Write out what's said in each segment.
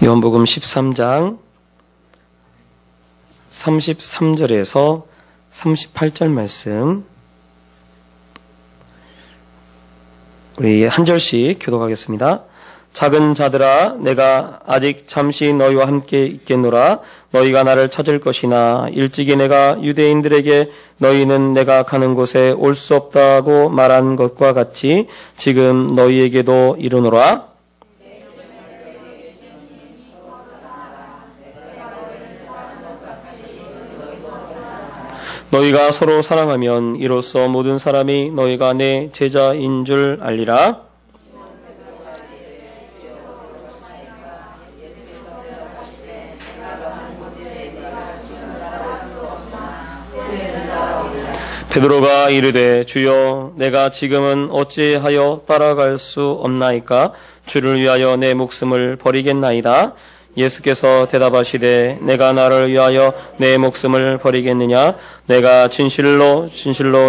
요한복음 13장 33절에서 38절 말씀 우리 한 절씩 교독하겠습니다. 작은 자들아, 내가 아직 잠시 너희와 함께 있겠노라. 너희가 나를 찾을 것이나 일찍이 내가 유대인들에게 너희는 내가 가는 곳에 올 수 없다고 말한 것과 같이 지금 너희에게도 이르노라. 너희가 서로 사랑하면 이로써 모든 사람이 너희가 내 제자인 줄 알리라. 베드로가 이르되 주여, 내가 지금은 어찌하여 따라갈 수 없나이까? 주를 위하여 내 목숨을 버리겠나이다. 예수께서 대답하시되 내가 나를 위하여 내 목숨을 버리겠느냐? 내가 진실로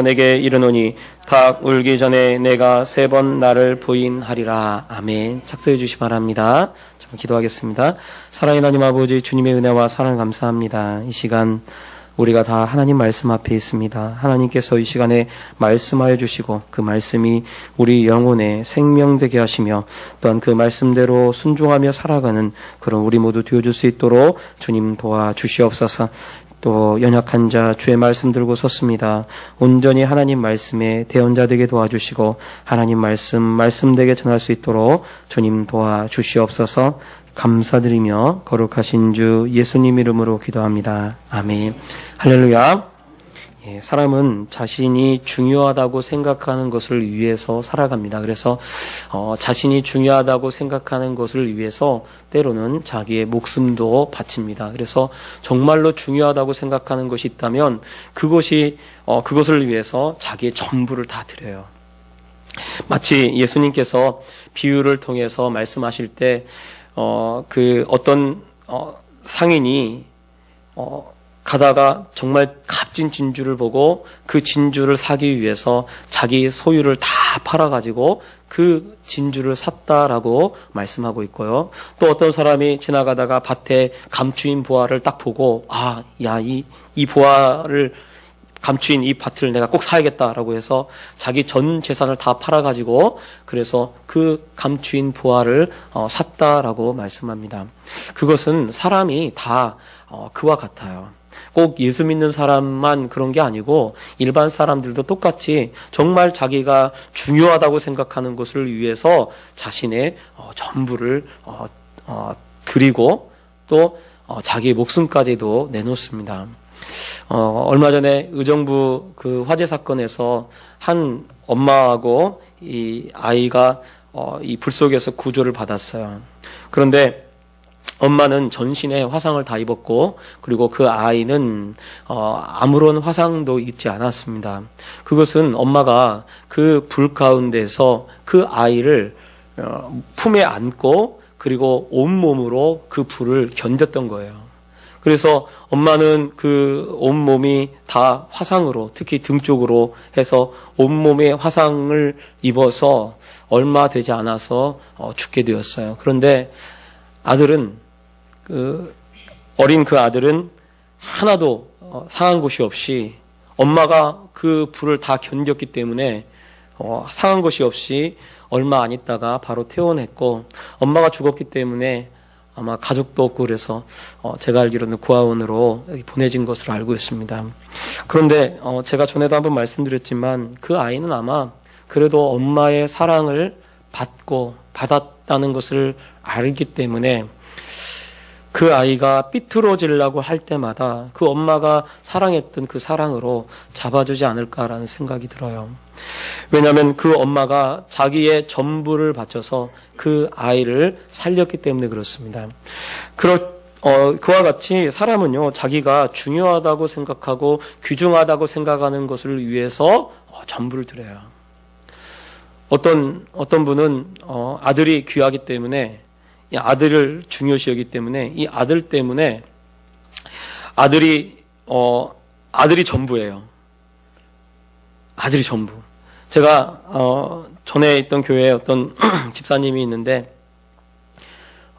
내게 이르노니 닭 울기 전에 내가 3번 나를 부인하리라. 아멘. 착석해 주시 바랍니다. 자, 기도하겠습니다. 사랑의 하나님 아버지, 주님의 은혜와 사랑 감사합니다. 이 시간 우리가 다 하나님 말씀 앞에 있습니다. 하나님께서 이 시간에 말씀하여 주시고 그 말씀이 우리 영혼에 생명되게 하시며 또한 그 말씀대로 순종하며 살아가는 그런 우리 모두 되어줄 수 있도록 주님 도와주시옵소서. 또 연약한 자 주의 말씀 들고 섰습니다. 온전히 하나님 말씀에 대언자 되게 도와주시고 하나님 말씀되게 전할 수 있도록 주님 도와주시옵소서. 감사드리며 거룩하신 주 예수님 이름으로 기도합니다. 아멘. 할렐루야. 사람은 자신이 중요하다고 생각하는 것을 위해서 살아갑니다. 그래서 자신이 중요하다고 생각하는 것을 위해서 때로는 자기의 목숨도 바칩니다. 그래서 정말로 중요하다고 생각하는 것이 있다면 그것을 위해서 자기의 전부를 다 드려요. 마치 예수님께서 비유를 통해서 말씀하실 때 어떤 상인이 가다가 정말 값진 진주를 보고 그 진주를 사기 위해서 자기 소유를 다 팔아가지고 그 진주를 샀다라고 말씀하고 있고요. 또 어떤 사람이 지나가다가 밭에 감추인 보화를 딱 보고 이 보화를 감추인 이 밭을 내가 꼭 사야겠다라고 해서 자기 전 재산을 다 팔아가지고 그래서 그 감추인 보화를 샀다라고 말씀합니다. 그것은 사람이 다 그와 같아요. 꼭 예수 믿는 사람만 그런 게 아니고 일반 사람들도 똑같이 정말 자기가 중요하다고 생각하는 것을 위해서 자신의 전부를 드리고 또 자기의 목숨까지도 내놓습니다. 얼마 전에 의정부 그 화재 사건에서 한 엄마하고 이 아이가 이 불 속에서 구조를 받았어요. 그런데 엄마는 전신에 화상을 다 입었고 그리고 그 아이는 아무런 화상도 입지 않았습니다. 그것은 엄마가 그 불 가운데서 그 아이를 품에 안고 그리고 온몸으로 그 불을 견뎠던 거예요. 그래서 엄마는 그 온몸이 다 화상으로 특히 등 쪽으로 해서 온몸에 화상을 입어서 얼마 되지 않아서 죽게 되었어요. 그런데 아들은 어린 그 아들은 하나도 상한 곳이 없이 엄마가 그 불을 다 견뎠기 때문에 상한 것이 없이 얼마 안 있다가 바로 퇴원했고 엄마가 죽었기 때문에 아마 가족도 없고 그래서 제가 알기로는 고아원으로 보내진 것으로 알고 있습니다. 그런데 제가 전에도 한번 말씀드렸지만 그 아이는 아마 그래도 엄마의 사랑을 받았다는 것을 알기 때문에 그 아이가 삐뚤어지려고 할 때마다 그 엄마가 사랑했던 그 사랑으로 잡아주지 않을까라는 생각이 들어요. 왜냐하면 그 엄마가 자기의 전부를 바쳐서 그 아이를 살렸기 때문에 그렇습니다. 그와 같이 사람은요, 자기가 중요하다고 생각하고 귀중하다고 생각하는 것을 위해서 전부를 드려요. 어떤 분은 아들이 귀하기 때문에 이 아들을 중요시 여기기 때문에 이 아들 때문에 아들이 전부예요. 아들이 전부. 제가 전에 있던 교회에 어떤 집사님이 있는데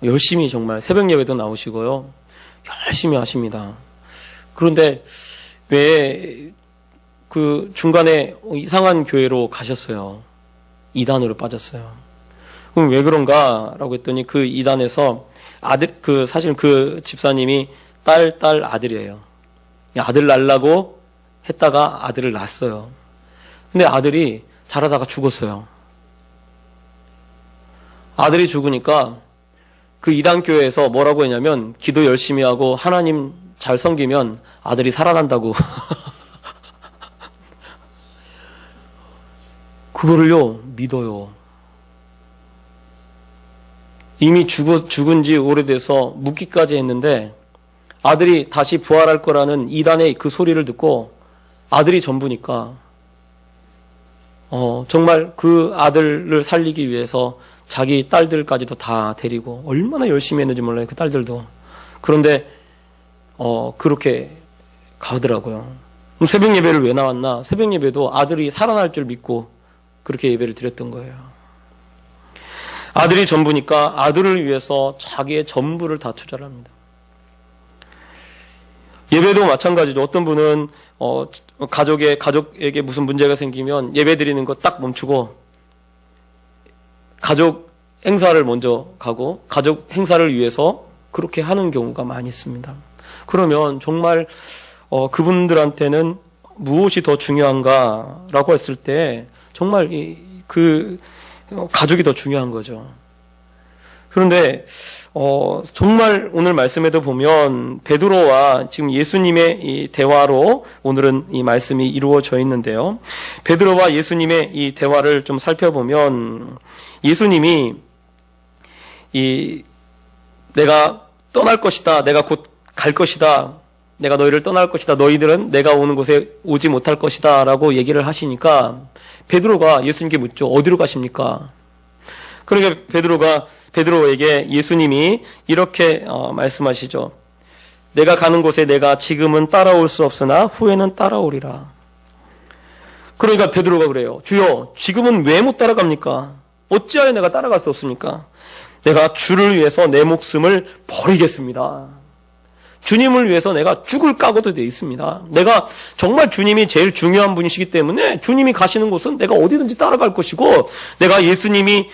열심히 정말 새벽 예배도 나오시고요. 열심히 하십니다. 그런데 왜 그 중간에 이상한 교회로 가셨어요. 이단으로 빠졌어요. 그럼 왜 그런가라고 했더니 그 이단에서 사실 그 집사님이 딸 아들이에요. 아들 낳으려고 했다가 아들을 낳았어요. 근데 아들이 자라다가 죽었어요. 아들이 죽으니까 그 이단교회에서 뭐라고 했냐면 기도 열심히 하고 하나님 잘 섬기면 아들이 살아난다고. 그거를요, 믿어요. 이미 죽은 지 오래돼서 묻기까지 했는데 아들이 다시 부활할 거라는 이단의 그 소리를 듣고 아들이 전부니까 정말 그 아들을 살리기 위해서 자기 딸들까지도 다 데리고 얼마나 열심히 했는지 몰라요. 그 딸들도. 그런데 그렇게 가더라고요. 그럼 새벽 예배를 왜 나왔나? 새벽 예배도 아들이 살아날 줄 믿고 그렇게 예배를 드렸던 거예요. 아들이 전부니까 아들을 위해서 자기의 전부를 다 투자를 합니다. 예배도 마찬가지죠. 어떤 분은 가족에게 무슨 문제가 생기면 예배 드리는 거 딱 멈추고 가족 행사를 먼저 가고 가족 행사를 위해서 그렇게 하는 경우가 많이 있습니다. 그러면 정말 그분들한테는 무엇이 더 중요한가라고 했을 때 정말 그 가족이 더 중요한 거죠. 그런데 정말 오늘 말씀에도 보면 베드로와 지금 예수님의 이 대화로 오늘은 이 말씀이 이루어져 있는데요. 베드로와 예수님의 이 대화를 좀 살펴보면 예수님이 내가 떠날 것이다. 내가 곧 갈 것이다. 내가 너희를 떠날 것이다. 너희들은 내가 오는 곳에 오지 못할 것이다. 라고 얘기를 하시니까 베드로가 예수님께 묻죠. 어디로 가십니까? 그러니까 베드로에게 예수님이 이렇게 말씀하시죠. 내가 가는 곳에 내가 지금은 따라올 수 없으나 후에는 따라오리라. 그러니까 베드로가 그래요. 주여, 지금은 왜 못 따라갑니까? 어찌하여 내가 따라갈 수 없습니까? 내가 주를 위해서 내 목숨을 버리겠습니다. 주님을 위해서 내가 죽을 각오도 되어 있습니다. 내가 정말 주님이 제일 중요한 분이시기 때문에 주님이 가시는 곳은 내가 어디든지 따라갈 것이고 내가 주님이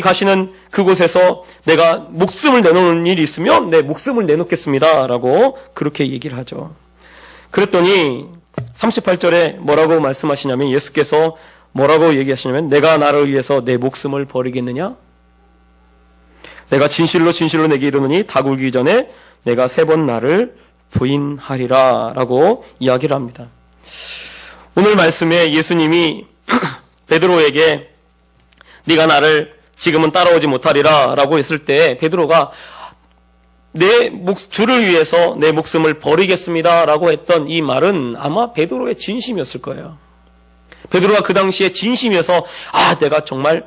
가시는 그곳에서 내가 목숨을 내놓는 일이 있으면 내 목숨을 내놓겠습니다. 라고 그렇게 얘기를 하죠. 그랬더니 38절에 뭐라고 말씀하시냐면 예수께서 뭐라고 얘기하시냐면 내가 나를 위해서 내 목숨을 버리겠느냐? 내가 진실로 내게 이르노니 닭 울기 전에 내가 3번 나를 부인하리라 라고 이야기를 합니다. 오늘 말씀에 예수님이 베드로에게 네가 나를 지금은 따라오지 못하리라 라고 했을 때 베드로가 주를 위해서 내 목숨을 버리겠습니다 라고 했던 이 말은 아마 베드로의 진심이었을 거예요. 베드로가 그 당시에 진심이어서 내가 정말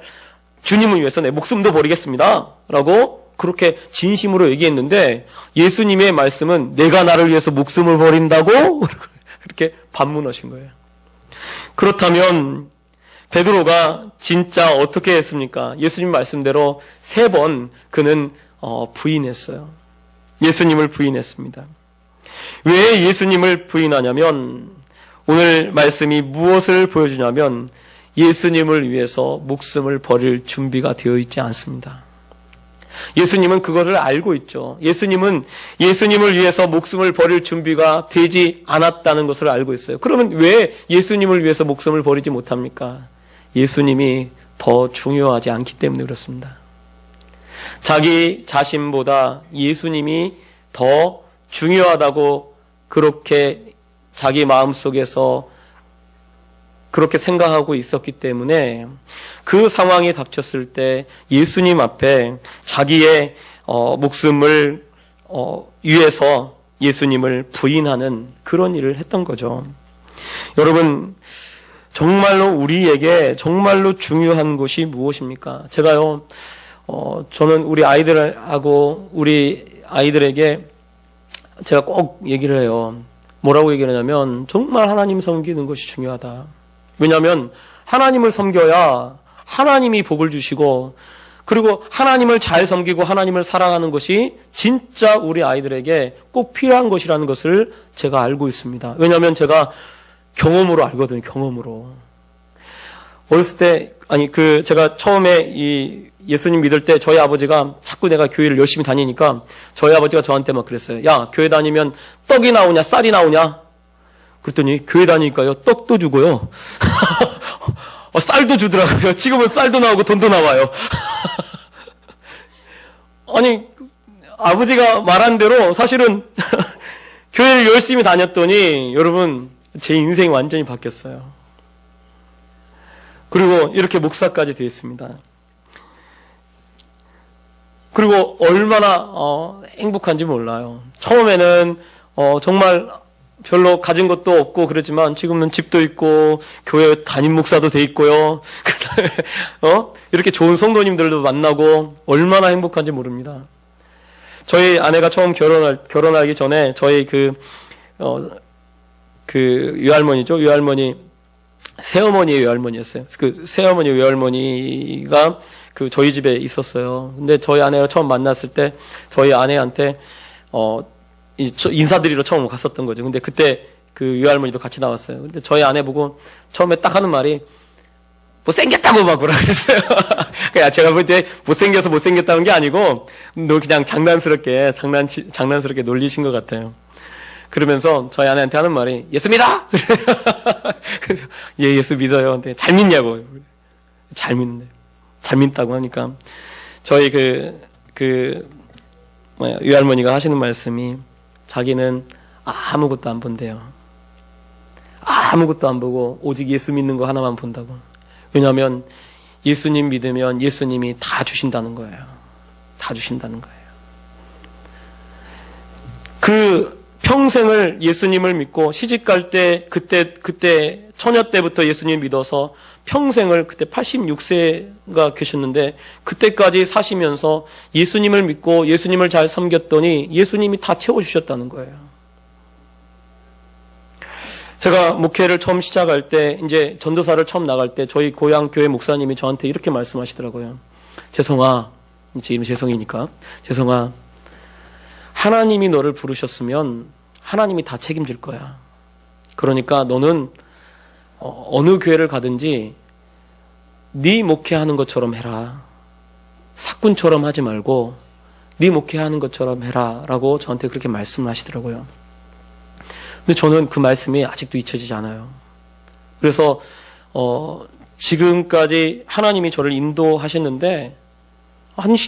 주님을 위해서 내 목숨도 버리겠습니다 라고 그렇게 진심으로 얘기했는데 예수님의 말씀은 내가 나를 위해서 목숨을 버린다고 이렇게 반문하신 거예요. 그렇다면 베드로가 진짜 어떻게 했습니까? 예수님 말씀대로 3번 그는 부인했어요. 예수님을 부인했습니다. 왜 예수님을 부인하냐면 오늘 말씀이 무엇을 보여주냐면 예수님을 위해서 목숨을 버릴 준비가 되어 있지 않습니다. 예수님은 그것을 알고 있죠. 예수님은 예수님을 위해서 목숨을 버릴 준비가 되지 않았다는 것을 알고 있어요. 그러면 왜 예수님을 위해서 목숨을 버리지 못합니까? 예수님이 더 중요하지 않기 때문에 그렇습니다. 자기 자신보다 예수님이 더 중요하다고 그렇게 자기 마음속에서 그렇게 생각하고 있었기 때문에 그 상황이 닥쳤을 때 예수님 앞에 자기의 목숨을 위해서 예수님을 부인하는 그런 일을 했던 거죠. 여러분, 정말로 우리에게 정말로 중요한 것이 무엇입니까? 제가요, 저는 우리 아이들에게 제가 꼭 얘기를 해요. 뭐라고 얘기를 하냐면 정말 하나님 섬기는 것이 중요하다. 왜냐하면 하나님을 섬겨야 하나님이 복을 주시고 그리고 하나님을 잘 섬기고 하나님을 사랑하는 것이 진짜 우리 아이들에게 꼭 필요한 것이라는 것을 제가 알고 있습니다. 왜냐하면 제가 경험으로 알거든요. 경험으로. 어렸을 때 제가 처음에 이 예수님 믿을 때 저희 아버지가 자꾸 내가 교회를 열심히 다니니까 저희 아버지가 저한테 막 그랬어요. 야, 교회 다니면 떡이 나오냐 쌀이 나오냐? 그랬더니 교회 다니니까요 떡도 주고요 쌀도 주더라고요. 지금은 쌀도 나오고 돈도 나와요. 아니, 아버지가 말한 대로 사실은 교회를 열심히 다녔더니 여러분 제 인생이 완전히 바뀌었어요. 그리고 이렇게 목사까지 되었습니다. 그리고 얼마나 행복한지 몰라요. 처음에는 정말 별로 가진 것도 없고 그러지만 지금은 집도 있고 교회 담임 목사도 돼 있고요. 그다음에 이렇게 좋은 성도님들도 만나고 얼마나 행복한지 모릅니다. 저희 아내가 처음 결혼하기 전에 저희 그 외할머니죠. 외할머니 새어머니의 외할머니였어요. 그 새어머니 외할머니가 저희 집에 있었어요. 근데 저희 아내가 처음 만났을 때 저희 아내한테 인사드리러 처음 갔었던 거죠. 근데 그때 그 외할머니도 같이 나왔어요. 근데 저희 아내 보고 처음에 딱 하는 말이 못생겼다고 막 뭐라 그랬어요. 그냥 제가 볼 때 못생겨서 못생겼다는 게 아니고 너 그냥 장난스럽게 놀리신 것 같아요. 그러면서 저희 아내한테 하는 말이 예수 믿어! 그래서 예, 예수 믿어요. 근데 잘 믿냐고. 잘 믿는데. 잘 믿다고 하니까 저희 외할머니가 하시는 말씀이 자기는 아무것도 안 본대요. 아무것도 안 보고 오직 예수 믿는 거 하나만 본다고. 왜냐하면 예수님 믿으면 예수님이 다 주신다는 거예요. 다 주신다는 거예요. 그 평생을 예수님을 믿고 시집갈 때 그때 처녀 때부터 예수님 믿어서 평생을 그때 86세가 계셨는데 그때까지 사시면서 예수님을 믿고 예수님을 잘 섬겼더니 예수님이 다 채워주셨다는 거예요. 제가 목회를 처음 시작할 때 이제 전도사를 처음 나갈 때 저희 고향 교회 목사님이 저한테 이렇게 말씀하시더라고요. 재성아, 지금 재성이니까 재성아, 하나님이 너를 부르셨으면 하나님이 다 책임질 거야. 그러니까 너는 어느 교회를 가든지 네 목회하는 것처럼 해라. 사꾼처럼 하지 말고 네 목회하는 것처럼 해라 라고 저한테 그렇게 말씀을 하시더라고요. 근데 저는 그 말씀이 아직도 잊혀지지 않아요. 그래서 지금까지 하나님이 저를 인도하셨는데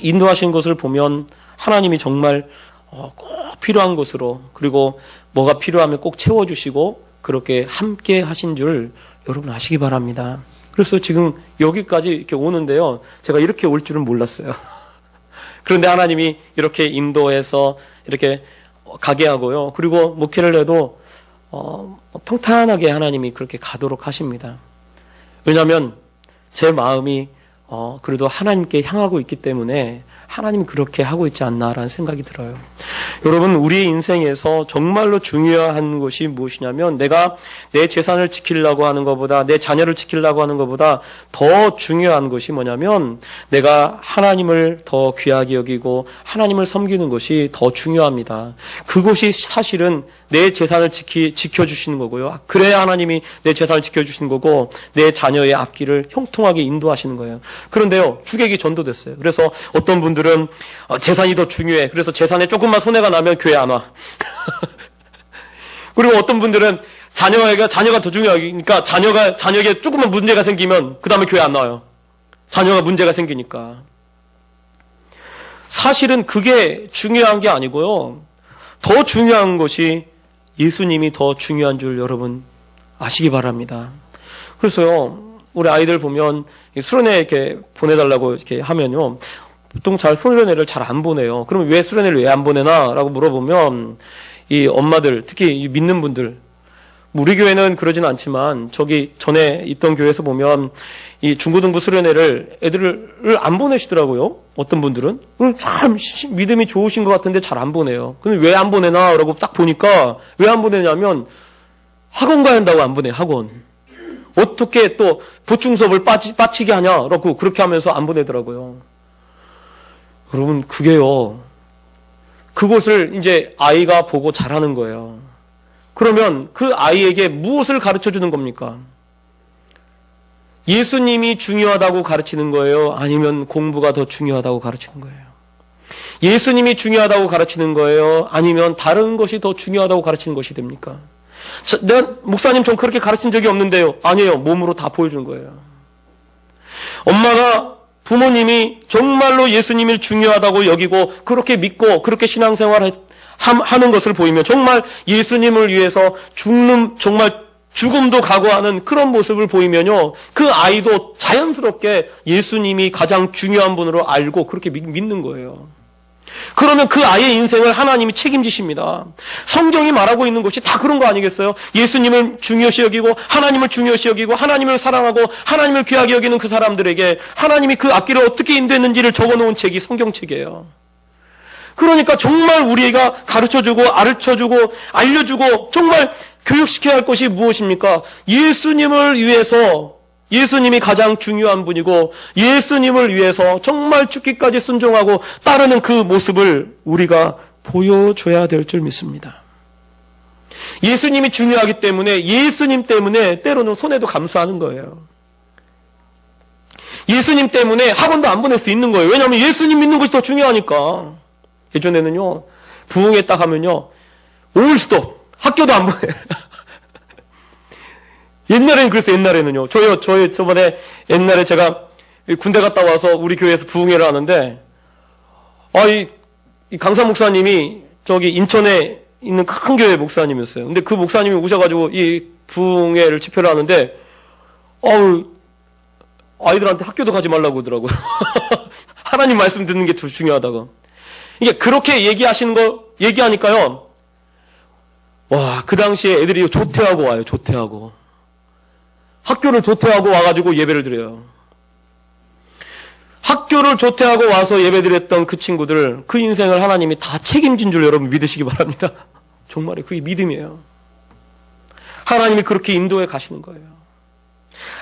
인도하신 것을 보면 하나님이 정말 꼭 필요한 것으로 그리고 뭐가 필요하면 꼭 채워주시고 그렇게 함께 하신 줄 여러분 아시기 바랍니다. 그래서 지금 여기까지 이렇게 오는데요. 제가 이렇게 올 줄은 몰랐어요. 그런데 하나님이 이렇게 인도해서 이렇게 가게 하고요. 그리고 목회를 해도 평탄하게 하나님이 그렇게 가도록 하십니다. 왜냐하면 제 마음이 그래도 하나님께 향하고 있기 때문에 하나님이 그렇게 하고 있지 않나라는 생각이 들어요. 여러분, 우리의 인생에서 정말로 중요한 것이 무엇이냐면 내가 내 재산을 지키려고 하는 것보다 내 자녀를 지키려고 하는 것보다 더 중요한 것이 뭐냐면 내가 하나님을 더 귀하게 여기고 하나님을 섬기는 것이 더 중요합니다. 그것이 사실은 내 재산을 지켜주시는 거고요. 그래야 하나님이 내 재산을 지켜주시는 거고 내 자녀의 앞길을 형통하게 인도하시는 거예요. 그런데요, 투객이 전도됐어요. 그래서 어떤 분들은 재산이 더 중요해. 그래서 재산에 조금만 손해가 나면 교회 안 와. 그리고 어떤 분들은 자녀가 더 중요하니까 자녀에게 조금만 문제가 생기면 그 다음에 교회 안 나와요. 자녀가 문제가 생기니까. 사실은 그게 중요한 게 아니고요. 더 중요한 것이 예수님이 더 중요한 줄 여러분 아시기 바랍니다. 그래서요, 우리 아이들 보면 수련회 이렇게 보내달라고 이렇게 하면요, 보통 수련회를 잘 안 보내요. 그러면 왜 수련회를 왜 안 보내나? 라고 물어보면 이 엄마들, 특히 믿는 분들, 우리 교회는 그러지는 않지만 저기 전에 있던 교회에서 보면 이 중고등부 수련회를 애들을 안 보내시더라고요. 어떤 분들은 참 믿음이 좋으신 것 같은데 잘 안 보내요. 근데 왜 안 보내나? 라고 딱 보니까 왜 안 보내냐면 학원 가야 한다고 안 보내. 학원. 어떻게 또 보충 수업을 빠치게 하냐라고 그렇게 하면서 안 보내더라고요. 여러분, 그게요. 그것을 이제 아이가 보고 자라는 거예요. 그러면 그 아이에게 무엇을 가르쳐 주는 겁니까? 예수님이 중요하다고 가르치는 거예요? 아니면 공부가 더 중요하다고 가르치는 거예요? 예수님이 중요하다고 가르치는 거예요? 아니면 다른 것이 더 중요하다고 가르치는 것이 됩니까? 내가 목사님 전 그렇게 가르친 적이 없는데요. 아니에요. 몸으로 다 보여주는 거예요. 엄마가 부모님이 정말로 예수님을 중요하다고 여기고 그렇게 믿고 그렇게 신앙생활을 하는 것을 보이면 정말 예수님을 위해서 정말 죽음도 각오하는 그런 모습을 보이면요. 그 아이도 자연스럽게 예수님이 가장 중요한 분으로 알고 그렇게 믿는 거예요. 그러면 그 아이의 인생을 하나님이 책임지십니다. 성경이 말하고 있는 것이 다 그런 거 아니겠어요? 예수님을 중요시 여기고 하나님을 중요시 여기고 하나님을 사랑하고 하나님을 귀하게 여기는 그 사람들에게 하나님이 그 앞길을 어떻게 인도했는지를 적어놓은 책이 성경책이에요. 그러니까 정말 우리가 가르쳐주고 가르쳐주고 알려주고 정말 교육시켜야 할 것이 무엇입니까? 예수님을 위해서 예수님이 가장 중요한 분이고 예수님을 위해서 정말 죽기까지 순종하고 따르는 그 모습을 우리가 보여줘야 될 줄 믿습니다. 예수님이 중요하기 때문에 예수님 때문에 때로는 손해도 감수하는 거예요. 예수님 때문에 학원도 안 보낼 수 있는 거예요. 왜냐하면 예수님 믿는 것이 더 중요하니까. 예전에는요, 부흥회 딱 하면요, 올스톱, 학교도 안 보내. 옛날에는 그랬어요, 옛날에는요. 저번에 옛날에 제가 군대 갔다 와서 우리 교회에서 부흥회를 하는데, 이 강사 목사님이 저기 인천에 있는 큰 교회 목사님이었어요. 근데 그 목사님이 오셔가지고 이 부흥회를 집회를 하는데, 아이들한테 학교도 가지 말라고 그러더라고요. 하나님 말씀 듣는 게 더 중요하다고. 이게 그렇게 얘기하니까요. 와, 그 당시에 애들이 조퇴하고 와요, 조퇴하고. 학교를 조퇴하고 와가지고 예배를 드려요. 학교를 조퇴하고 와서 예배 드렸던 그 친구들, 그 인생을 하나님이 다 책임진 줄 여러분 믿으시기 바랍니다. 정말 그게 믿음이에요. 하나님이 그렇게 인도해 가시는 거예요.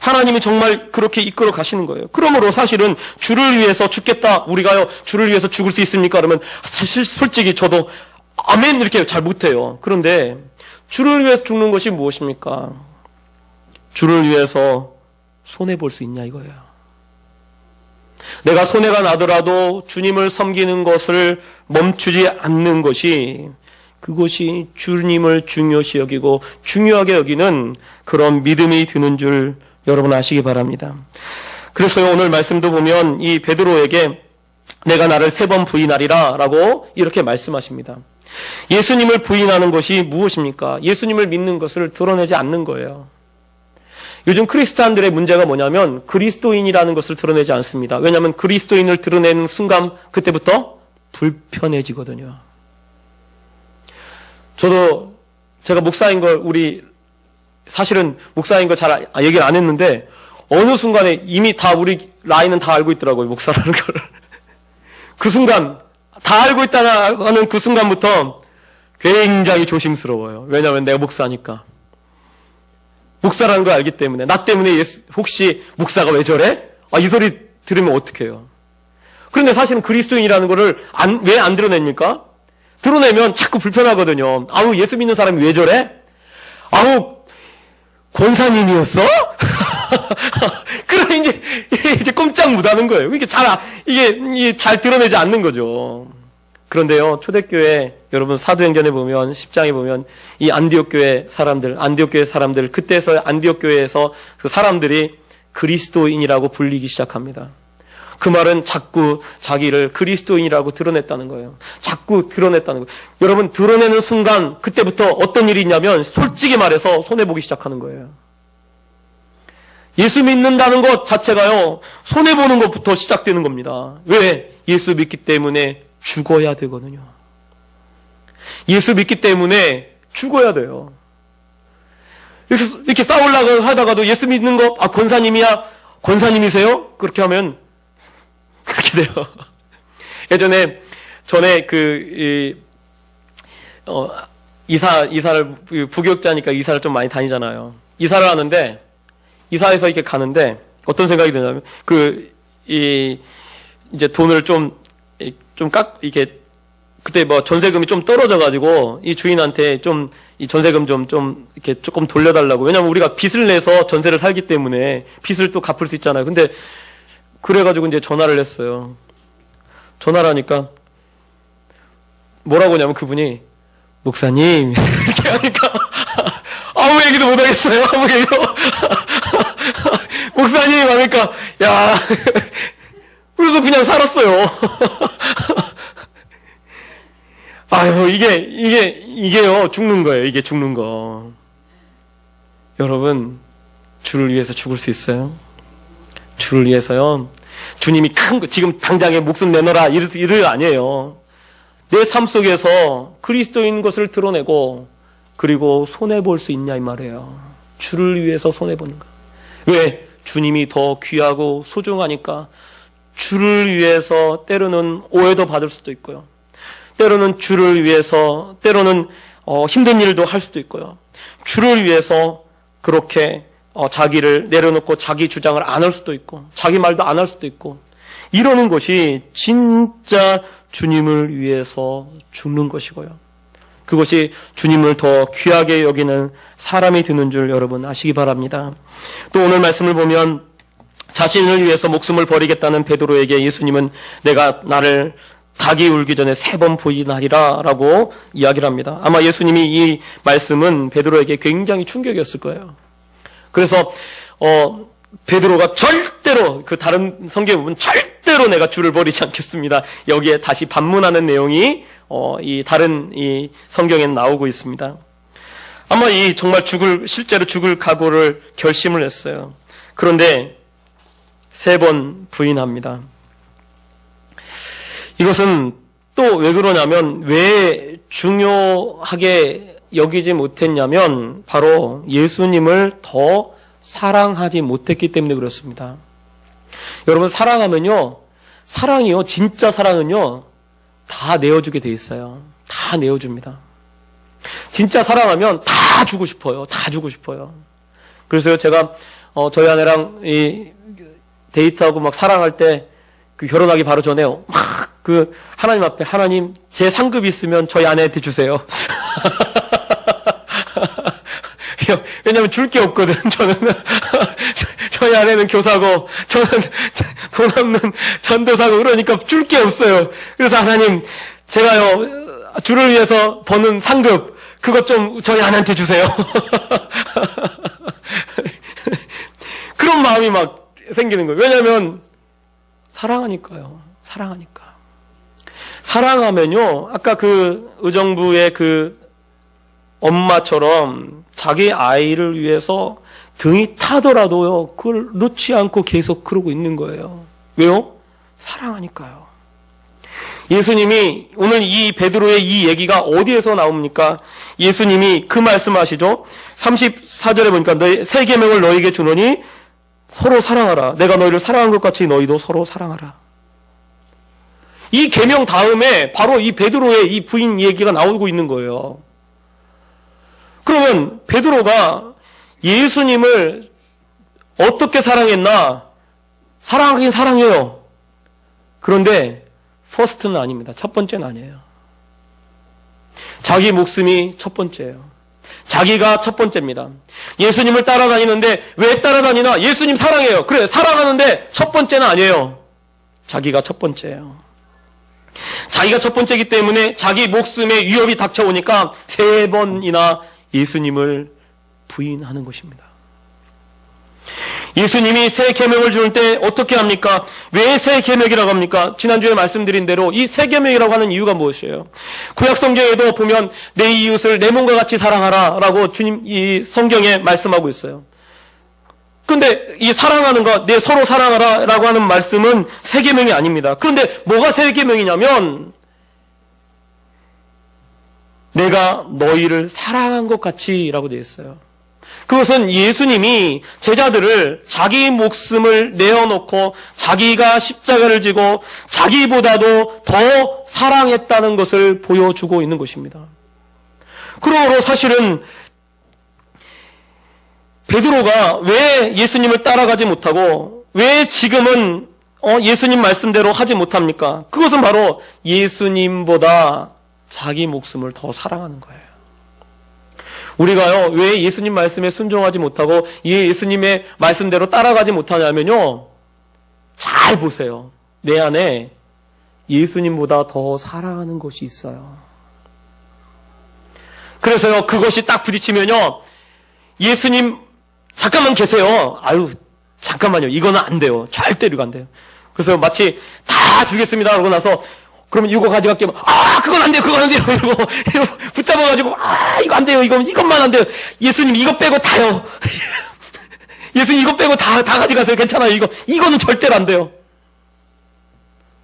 하나님이 정말 그렇게 이끌어 가시는 거예요. 그러므로 사실은 주를 위해서 죽겠다. 우리가요, 주를 위해서 죽을 수 있습니까? 그러면 사실 솔직히 저도 아멘 이렇게 잘 못해요. 그런데 주를 위해서 죽는 것이 무엇입니까? 주를 위해서 손해볼 수 있냐 이거예요. 내가 손해가 나더라도 주님을 섬기는 것을 멈추지 않는 것이 그것이 주님을 중요시 여기고 중요하게 여기는 그런 믿음이 드는 줄 여러분 아시기 바랍니다. 그래서 오늘 말씀도 보면 이 베드로에게 내가 나를 3번 부인하리라 라고 이렇게 말씀하십니다. 예수님을 부인하는 것이 무엇입니까? 예수님을 믿는 것을 드러내지 않는 거예요. 요즘 크리스찬들의 문제가 뭐냐면 그리스도인이라는 것을 드러내지 않습니다. 왜냐하면 그리스도인을 드러내는 순간 그때부터 불편해지거든요. 저도 제가 목사인 걸 사실은 목사인 걸 잘 얘기를 안 했는데 어느 순간에 이미 다 우리 라인은 다 알고 있더라고요. 목사라는 걸. 그 순간 다 알고 있다는 그 순간부터 굉장히 조심스러워요. 왜냐하면 내가 목사니까. 목사라는 걸 알기 때문에. 나 때문에 혹시 목사가 왜 저래? 이 소리 들으면 어떡해요. 그런데 사실은 그리스도인이라는 거를 왜 안 드러냅니까? 드러내면 자꾸 불편하거든요. 예수 믿는 사람이 왜 저래? 권사님이었어? 그럼 이제 꼼짝 못하는 거예요. 이게 잘 드러내지 않는 거죠. 그런데요, 초대교회 여러분 사도행전에 보면 10장에 보면 이 안디옥 교회 사람들 그때서 안디옥 교회에서 그 사람들이 그리스도인이라고 불리기 시작합니다. 그 말은 자꾸 자기를 그리스도인이라고 드러냈다는 거예요. 자꾸 드러냈다는 거예요. 여러분 드러내는 순간 그때부터 어떤 일이 있냐면 솔직히 말해서 손해보기 시작하는 거예요. 예수 믿는다는 것 자체가요, 손해보는 것부터 시작되는 겁니다. 왜? 예수 믿기 때문에 죽어야 되거든요. 예수 믿기 때문에 죽어야 돼요. 이렇게 싸우려고 하다가도 예수 믿는 거, 권사님이야? 권사님이세요? 그렇게 하면 그렇게 돼요. 예전에 전에 이사를 부교육자니까 이사를 좀 많이 다니잖아요. 이사를 하는데 이사해서 이렇게 가는데 어떤 생각이 드냐면 이제 돈을 좀 이게 그때 뭐 전세금이 좀 떨어져가지고 이 주인한테 좀 이 전세금 좀 이렇게 조금 돌려달라고. 왜냐면 우리가 빚을 내서 전세를 살기 때문에 빚을 또 갚을 수 있잖아요. 근데 그래가지고 이제 전화를 했어요. 전화를 하니까 뭐라고 하냐면 그분이 목사님 이렇게 하니까 아무 얘기도 못 하겠어요. 아무 얘기도. 목사님 하니까 야 그래서 그냥 살았어요. 아유, 이게요, 죽는 거예요. 이게 죽는 거. 여러분, 주를 위해서 죽을 수 있어요? 주를 위해서요. 주님이 큰 거, 지금 당장에 목숨 내놓으라, 이를 아니에요. 내 삶 속에서 그리스도인 것을 드러내고, 그리고 손해볼 수 있냐, 이 말이에요. 주를 위해서 손해보는 거. 왜? 주님이 더 귀하고 소중하니까, 주를 위해서 때로는 오해도 받을 수도 있고요. 때로는 주를 위해서, 때로는 힘든 일도 할 수도 있고요. 주를 위해서 그렇게 자기를 내려놓고 자기 주장을 안 할 수도 있고, 자기 말도 안 할 수도 있고, 이러는 것이 진짜 주님을 위해서 죽는 것이고요. 그것이 주님을 더 귀하게 여기는 사람이 되는 줄 여러분 아시기 바랍니다. 또 오늘 말씀을 보면 자신을 위해서 목숨을 버리겠다는 베드로에게 예수님은 내가 나를 닭이 울기 전에 3번 부인하리라 라고 이야기를 합니다. 아마 예수님이 이 말씀은 베드로에게 굉장히 충격이었을 거예요. 그래서 베드로가 절대로, 그 다른 성경에 보면 절대로 내가 주를 버리지 않겠습니다, 여기에 다시 반문하는 내용이 이 다른 이 성경에 나오고 있습니다. 아마 정말 실제로 죽을 각오를 결심을 했어요. 그런데 3번 부인합니다. 이것은 또 왜 그러냐면, 왜 중요하게 여기지 못했냐면 바로 예수님을 더 사랑하지 못했기 때문에 그렇습니다. 여러분, 사랑이요, 진짜 사랑은요, 다 내어주게 돼 있어요. 다 내어줍니다. 진짜 사랑하면 다 주고 싶어요. 다 주고 싶어요. 그래서 제가 저희 아내랑 데이트하고 막 사랑할 때, 결혼하기 바로 전에요, 막 하나님 앞에, 하나님 제 상급 있으면 저희 아내한테 주세요. 왜냐면 줄 게 없거든. 저는 저희 아내는 교사고 저는 돈 없는 전도사고, 그러니까 줄 게 없어요. 그래서 하나님, 제가요 주를 위해서 버는 상급 그것 좀 저희 아내한테 주세요. 그런 마음이 막 생기는 거예요. 왜냐면 사랑하니까요. 사랑하면요, 아까 의정부의 엄마처럼 자기 아이를 위해서 등이 타더라도요, 그걸 놓지 않고 계속 그러고 있는 거예요. 왜요? 사랑하니까요. 예수님이 오늘 이 베드로의 이 얘기가 어디에서 나옵니까? 예수님이 그 말씀하시죠. 34절에 보니까 새 계명을 너희에게 주노니 서로 사랑하라. 내가 너희를 사랑한 것 같이 너희도 서로 사랑하라. 이 계명 다음에 바로 이 베드로의 이 부인 얘기가 나오고 있는 거예요. 그러면 베드로가 예수님을 어떻게 사랑했나? 사랑하긴 사랑해요. 그런데 퍼스트는 아닙니다. 첫 번째는 아니에요. 자기 목숨이 첫 번째예요. 자기가 첫 번째입니다. 예수님을 따라다니는데 왜 따라다니나? 예수님 사랑해요. 그래, 사랑하는데 첫 번째는 아니에요. 자기가 첫 번째예요. 자기가 첫 번째이기 때문에 자기 목숨에 위협이 닥쳐오니까 3번이나 예수님을 부인하는 것입니다. 예수님이 새 계명을 줄 때 어떻게 합니까? 왜 새 계명이라고 합니까? 지난주에 말씀드린 대로 이 새 계명이라고 하는 이유가 무엇이에요? 구약 성경에도 보면 내 이웃을 내 몸과 같이 사랑하라 라고 주님 이 성경에 말씀하고 있어요. 근데 이 사랑하는 것, 내 서로 사랑하라 라고 하는 말씀은 새 계명이 아닙니다. 그런데 뭐가 새 계명이냐면, 내가 너희를 사랑한 것 같이 라고 되어 있어요. 그것은 예수님이 제자들을 자기 목숨을 내어놓고 자기가 십자가를 지고 자기보다도 더 사랑했다는 것을 보여주고 있는 것입니다. 그러므로 사실은 베드로가 왜 예수님을 따라가지 못하고 왜 지금은 예수님 말씀대로 하지 못합니까? 그것은 바로 예수님보다 자기 목숨을 더 사랑하는 거예요. 우리가요, 왜 예수님 말씀에 순종하지 못하고 예수님의 말씀대로 따라가지 못하냐면요, 잘 보세요. 내 안에 예수님보다 더 사랑하는 것이 있어요. 그래서요, 그것이 딱 부딪히면요, 예수님 잠깐만 계세요. 잠깐만요. 이거는 안 돼요. 절대로 안 돼요. 그래서 마치 다 주겠습니다. 그러고 나서 그러면 이거 가져갈게요. 그건 안 돼요. 그건 안 돼요. 이러고 붙잡아가지고 이거 안 돼요. 이것만 안 돼요. 예수님 이거 빼고 다요. 예수님 이거 빼고 다 가져가세요. 괜찮아요. 이거는 절대로 안 돼요.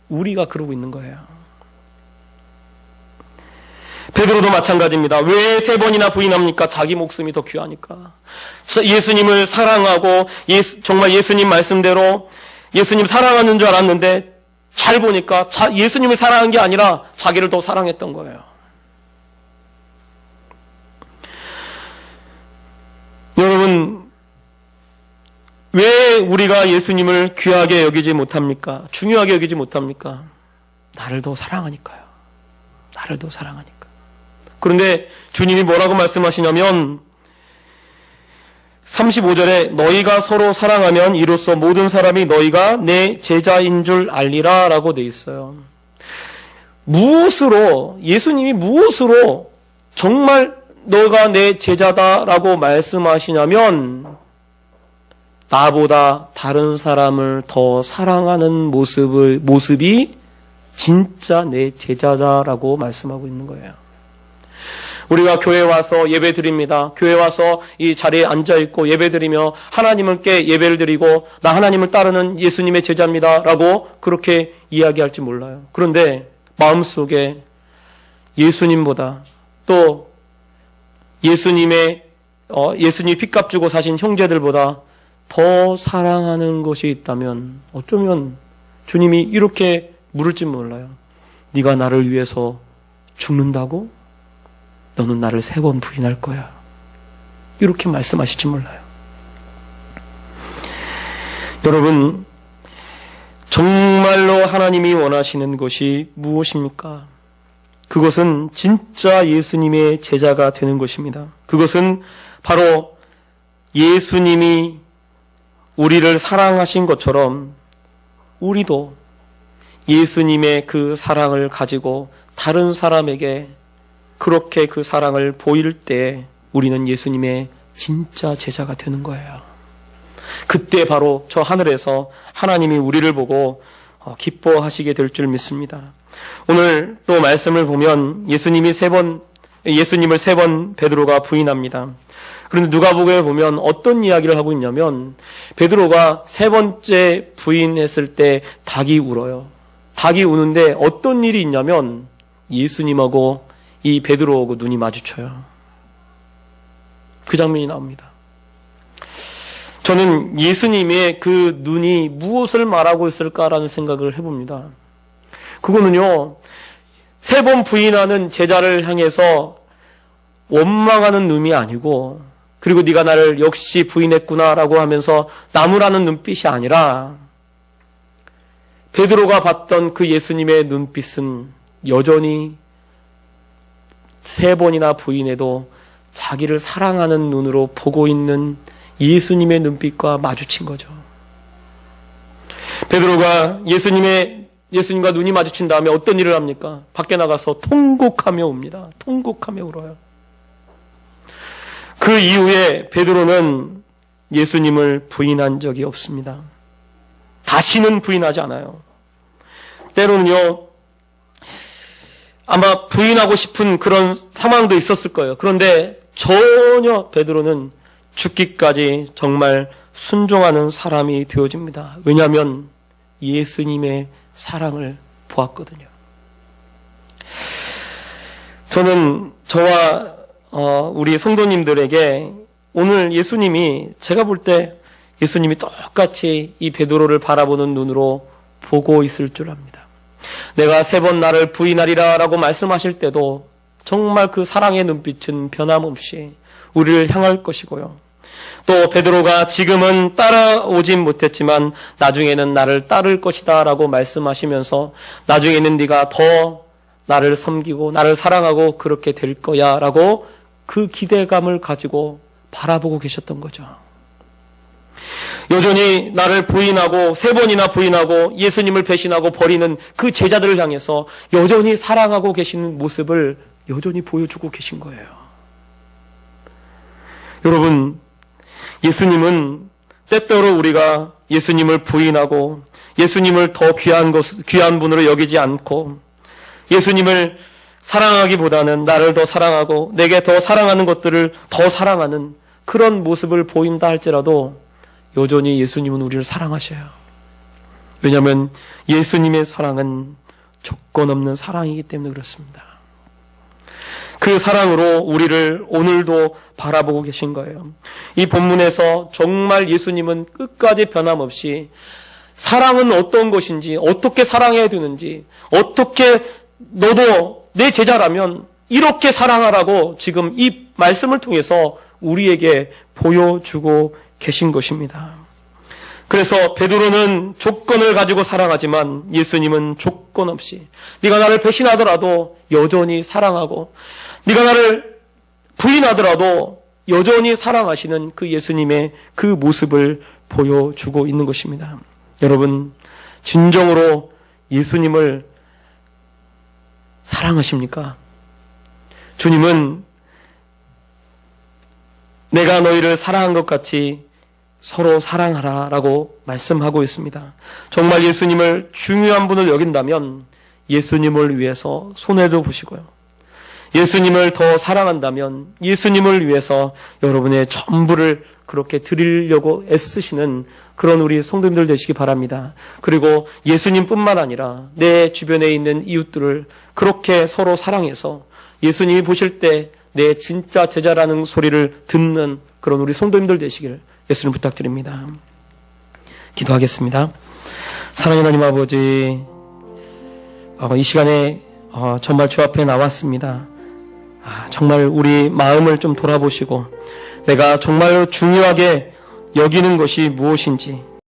우리가 그러고 있는 거예요. 베드로도 마찬가지입니다. 왜 3번이나 부인합니까? 자기 목숨이 더 귀하니까. 예수님을 사랑하고 정말 예수님 말씀대로 예수님 사랑하는 줄 알았는데 잘 보니까 예수님을 사랑한 게 아니라 자기를 더 사랑했던 거예요. 여러분, 왜 우리가 예수님을 귀하게 여기지 못합니까? 중요하게 여기지 못합니까? 나를 더 사랑하니까요. 나를 더 사랑하니까. 그런데 주님이 뭐라고 말씀하시냐면 35절에 너희가 서로 사랑하면 이로써 모든 사람이 너희가 내 제자인 줄 알리라 라고 돼 있어요. 예수님이 무엇으로 정말 너가 내 제자다라고 말씀하시냐면 나보다 다른 사람을 더 사랑하는 모습이 진짜 내 제자다라고 말씀하고 있는 거예요. 우리가 교회 와서 예배 드립니다. 교회 와서 이 자리에 앉아있고 예배 드리며 하나님께 예배를 드리고 나 하나님을 따르는 예수님의 제자입니다 라고 그렇게 이야기할지 몰라요. 그런데 마음속에 예수님보다 또 예수님 핏값 주고 사신 형제들보다 더 사랑하는 것이 있다면 어쩌면 주님이 이렇게 물을지 몰라요. 네가 나를 위해서 죽는다고? 너는 나를 3번 부인할 거야. 이렇게 말씀하실지 몰라요. 여러분, 정말로 하나님이 원하시는 것이 무엇입니까? 그것은 진짜 예수님의 제자가 되는 것입니다. 그것은 바로 예수님이 우리를 사랑하신 것처럼 우리도 예수님의 그 사랑을 가지고 다른 사람에게 그렇게 그 사랑을 보일 때 우리는 예수님의 진짜 제자가 되는 거예요. 그때 바로 저 하늘에서 하나님이 우리를 보고 기뻐하시게 될 줄 믿습니다. 오늘 또 말씀을 보면 예수님을 3번 베드로가 부인합니다. 그런데 누가복음에 보면 어떤 이야기를 하고 있냐면 베드로가 3번째 부인했을 때 닭이 울어요. 닭이 우는데 어떤 일이 있냐면 예수님하고 이 베드로하고 눈이 마주쳐요. 그 장면이 나옵니다. 저는 예수님의 그 눈이 무엇을 말하고 있을까라는 생각을 해봅니다. 그거는요, 3번 부인하는 제자를 향해서 원망하는 눈이 아니고, 그리고 네가 나를 역시 부인했구나라고 하면서 나무라는 눈빛이 아니라 베드로가 봤던 그 예수님의 눈빛은 여전히 3번이나 부인해도 자기를 사랑하는 눈으로 보고 있는 예수님의 눈빛과 마주친 거죠. 베드로가 예수님과 눈이 마주친 다음에 어떤 일을 합니까? 밖에 나가서 통곡하며 옵니다. 통곡하며 울어요. 그 이후에 베드로는 예수님을 부인한 적이 없습니다. 다시는 부인하지 않아요. 때로는요, 아마 부인하고 싶은 그런 상황도 있었을 거예요. 그런데 전혀 베드로는 죽기까지 정말 순종하는 사람이 되어집니다. 왜냐하면 예수님의 사랑을 보았거든요. 저는 저와 우리 성도님들에게 오늘 예수님이, 제가 볼 때 예수님이 똑같이 이 베드로를 바라보는 눈으로 보고 있을 줄 압니다. 내가 3번 나를 부인하리라 라고 말씀하실 때도 정말 그 사랑의 눈빛은 변함없이 우리를 향할 것이고요. 또 베드로가 지금은 따라오진 못했지만 나중에는 나를 따를 것이다 라고 말씀하시면서 나중에는 네가 더 나를 섬기고 나를 사랑하고 그렇게 될 거야 라고 그 기대감을 가지고 바라보고 계셨던 거죠. 여전히 나를 부인하고 3번이나 부인하고 예수님을 배신하고 버리는 그 제자들을 향해서 여전히 사랑하고 계시는 모습을 여전히 보여주고 계신 거예요. 여러분, 예수님은 때때로 우리가 예수님을 부인하고 예수님을 더 귀한 분으로 여기지 않고 예수님을 사랑하기보다는 나를 더 사랑하고 내게 더 사랑하는 것들을 더 사랑하는 그런 모습을 보인다 할지라도 여전히 예수님은 우리를 사랑하셔요. 왜냐하면 예수님의 사랑은 조건 없는 사랑이기 때문에 그렇습니다. 그 사랑으로 우리를 오늘도 바라보고 계신 거예요. 이 본문에서 정말 예수님은 끝까지 변함없이 사랑은 어떤 것인지, 어떻게 사랑해야 되는지, 어떻게 너도 내 제자라면 이렇게 사랑하라고 지금 이 말씀을 통해서 우리에게 보여주고 계신 것입니다. 그래서 베드로는 조건을 가지고 사랑하지만 예수님은 조건 없이 네가 나를 배신하더라도 여전히 사랑하고 네가 나를 부인하더라도 여전히 사랑하시는 그 예수님의 그 모습을 보여주고 있는 것입니다. 여러분, 진정으로 예수님을 사랑하십니까? 주님은 내가 너희를 사랑한 것 같이 서로 사랑하라 라고 말씀하고 있습니다. 정말 예수님을 중요한 분을 여긴다면 예수님을 위해서 손해도 보시고요. 예수님을 더 사랑한다면 예수님을 위해서 여러분의 전부를 그렇게 드리려고 애쓰시는 그런 우리 성도님들 되시기 바랍니다. 그리고 예수님뿐만 아니라 내 주변에 있는 이웃들을 그렇게 서로 사랑해서 예수님이 보실 때 내 진짜 제자라는 소리를 듣는 그런 우리 성도님들 되시길 예수님 부탁드립니다. 기도하겠습니다. 사랑하는 하나님 아버지, 이 시간에 정말 주 앞에 나왔습니다. 정말 우리 마음을 좀 돌아보시고 내가 정말로 중요하게 여기는 것이 무엇인지,